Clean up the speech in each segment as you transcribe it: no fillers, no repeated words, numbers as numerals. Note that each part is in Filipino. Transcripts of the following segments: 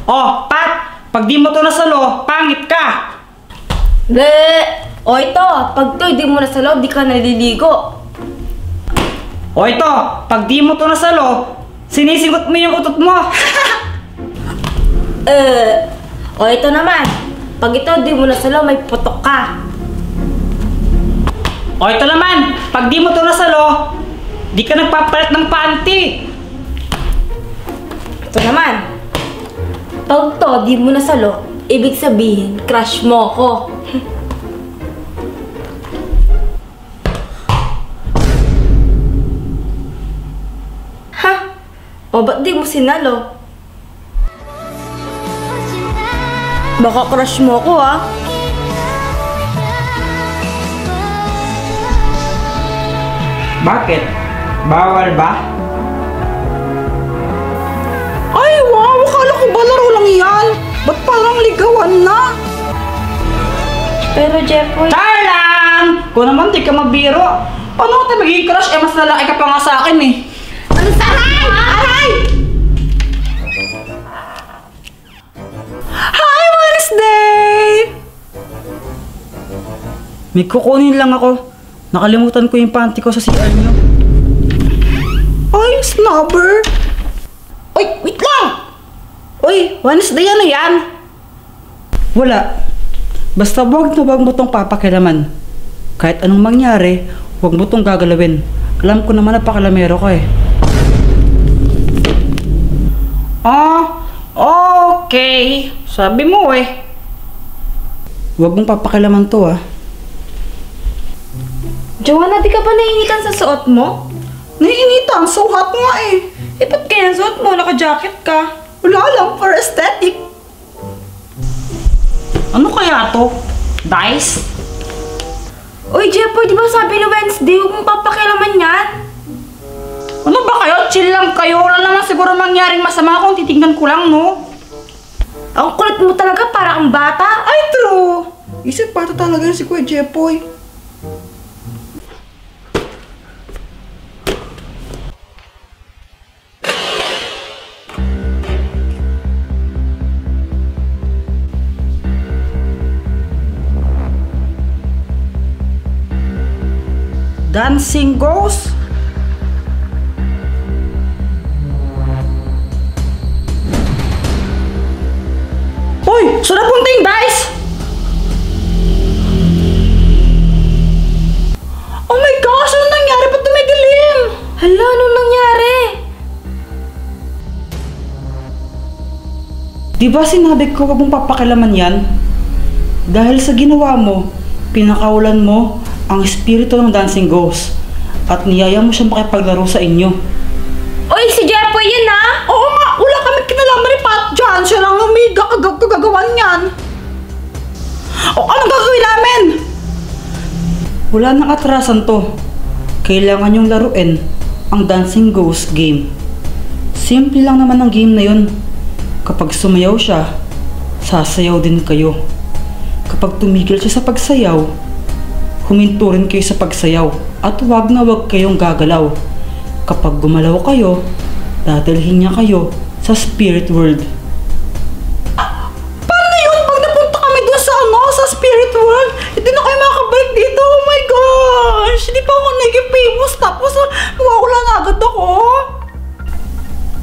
Oh, Pat! Pag di mo to nasalo, pangit ka! O ito, pag to di mo nasalo, di ka naliligo. O ito, pag di mo to nasalo, sinisigot mo yung utot mo! O ito naman, pag ito di mo nasalo, may putok ka. O ito naman, pag di mo to nasalo, di ka nagpapalit ng panty! Ito naman, pag to di mo nasalo, ibig sabihin, crush mo ko. Ha? O ba't di mo sinalo? Baka crush mo ko ah. Bakit? Bawal ba? Ay, wow! Akala ko ba laro lang yan? Ba't parang ligawan na? Pero Jeffoy... Darlang! Kung naman di ka mabiro, paano ka magiging crush? Eh, mas lalaki ka pa nga sa akin eh. Ano sa aray? Aray! Hi, Wednesday! May kukunin lang ako. Nakalimutan ko yung panty ko sa CR nyo. Ay, snobber! Uy, wait lang! Uy, Wednesday ano yan? Wala. Basta wag mo tong papakilaman. Kahit anong mangyari, wag mo tong gagalawin. Alam ko naman na pakilamero ka eh. Okay. Sabi mo eh. Wag mong papakilaman to ah. Joanna, di ka ba nainitan sa suot mo? Naiinitan, so hot nga eh. Ba't kaya suot mo? Naka-jacket ka. Wala lang, for aesthetic. Ano kaya to? Dice? Uy, Jeffoy, di ba sabi ni Wednesday, huwag mong papakialaman yan? Ano ba kayo? Chill lang kayo. Wala naman siguro mangyaring masama kung titignan ko lang, no? Ang kulit mo talaga, para kang bata. Ay, true. Isip bata talaga yun si Kuya Jeffoy. Dancing Ghost? Uy! Saan napunta yung dice? Oh my gosh! Ano nangyari? Ba't dumidilim? Hala, anong nangyari? Di ba sinabi ko wag mong papakilaman yan? Dahil sa ginawa mo, pinakawalan mo ang espiritu ng Dancing Ghost at niyaya mo siya makipaglaro sa inyo. Uy, si Jeffoy yun ah! Oo nga! Wala kami kinalaman ni Pat dyan. Siya lang ang may kagagawan yan. O, anong gagawin namin? Wala nang atrasan to. Kailangan yung laruin ang Dancing Ghost game. Simple lang naman ang game na yun. Kapag sumayaw siya, sasayaw din kayo. Kapag tumigil siya sa pagsayaw, huminto rin kayo sa pagsayaw at wag na wag kayong gagalaw. Kapag gumalaw kayo, dadalhin niya kayo sa spirit world. Paano yun? Pag napunta kami dun sa sa spirit world, hindi na kayo makakabalik dito. Oh my gosh! Hindi pa ako naging famous tapos mawawala na agad ako.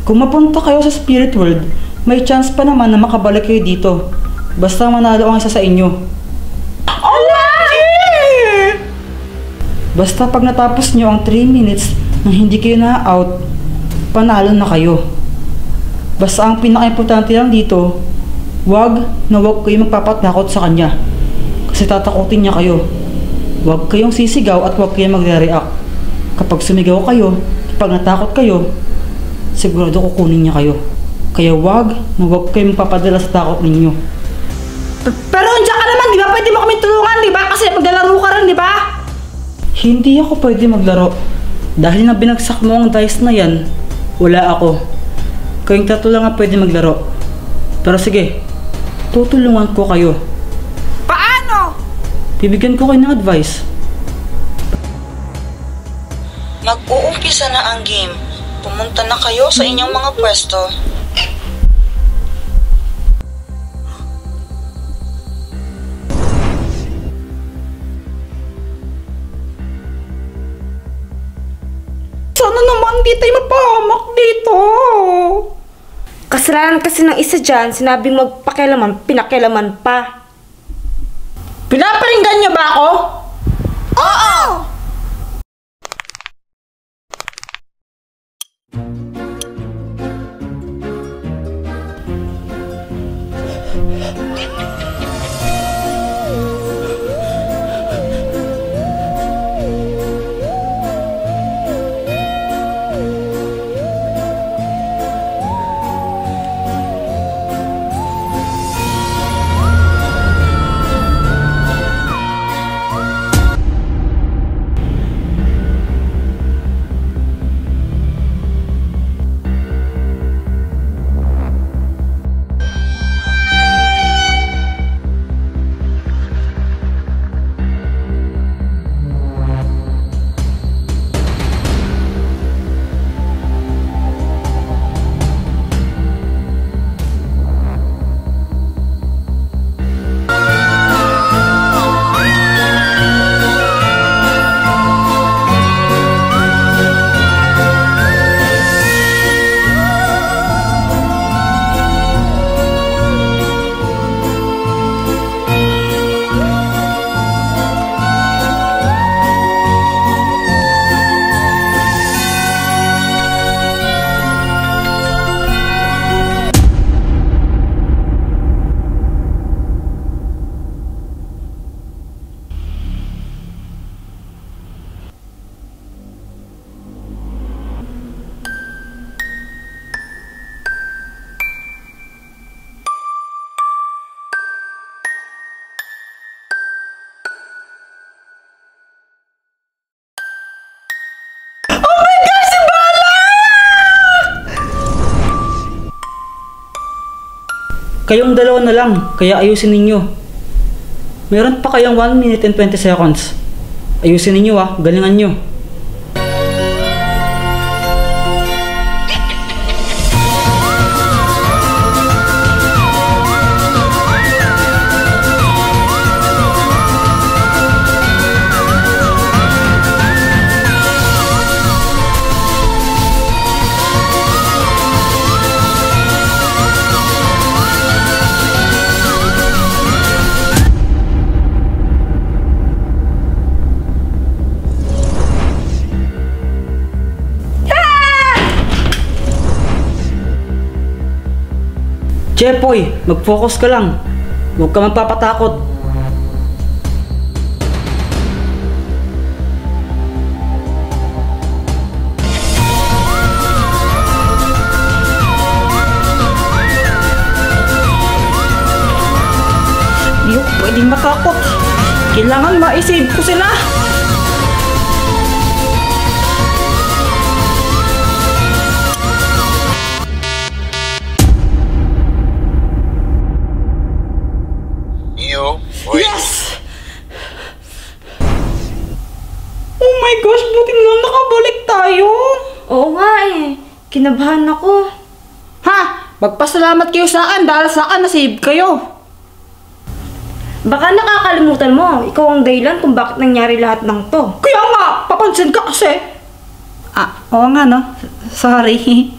Kung mapunta kayo sa spirit world, may chance pa naman na makabalik kayo dito. Basta manalo ang isa sa inyo. Basta pag natapos nyo ang 3 minutes nang hindi kayo na-out, panalo na kayo. Basta ang pinaka-importante lang dito, wag na wag kayo magpapatakot sa kanya. Kasi tatakotin niya kayo. Wag kayong sisigaw at wag kayong magre-react. Kapag sumigaw kayo, kapag natakot kayo, sigurado kukunin niya kayo. Kaya wag na wag kayong magpapadala sa takot ninyo. Pero andiyan ka naman, di ba? Pwede mo kami tulungan, di ba? Kasi maglalaro ka rin, di ba? Hindi ako pwede maglaro. Dahil na binagsak mo ang dice na yan, wala ako. Kayong tatlo lang nga pwede maglaro. Pero sige, tutulungan ko kayo. Paano? Bibigyan ko kayo ng advice. Mag-uumpisa na ang game. Pumunta na kayo sa inyong mga pwesto. Hindi tayo mapahamak dito. Kasalanan kasi ng isa dyan, sinabing magpakialaman, pinakialaman pa. Pinaparinggan niyo ba ako? Oo! Kayong dalawa na lang, kaya ayusin ninyo. Meron pa kayong 1 minute and 20 seconds. Ayusin ninyo galingan nyo. Jepoy, mag-focus ka lang. Huwag ka magpapatakot. Hindi ko pwedeng matakot. Kailangan ma-save ko sila. Yes! Oh my gosh, buti na lang nakabalik tayo. Oo nga kinabahan ako. Ha? Magpasalamat kayo sa akin dahil sa akin na-save kayo. Baka nakakalimutan mo, ikaw ang dahilan kung bakit nangyari lahat ng to. Kaya nga, papansin ka kasi. Oo nga no. Sorry.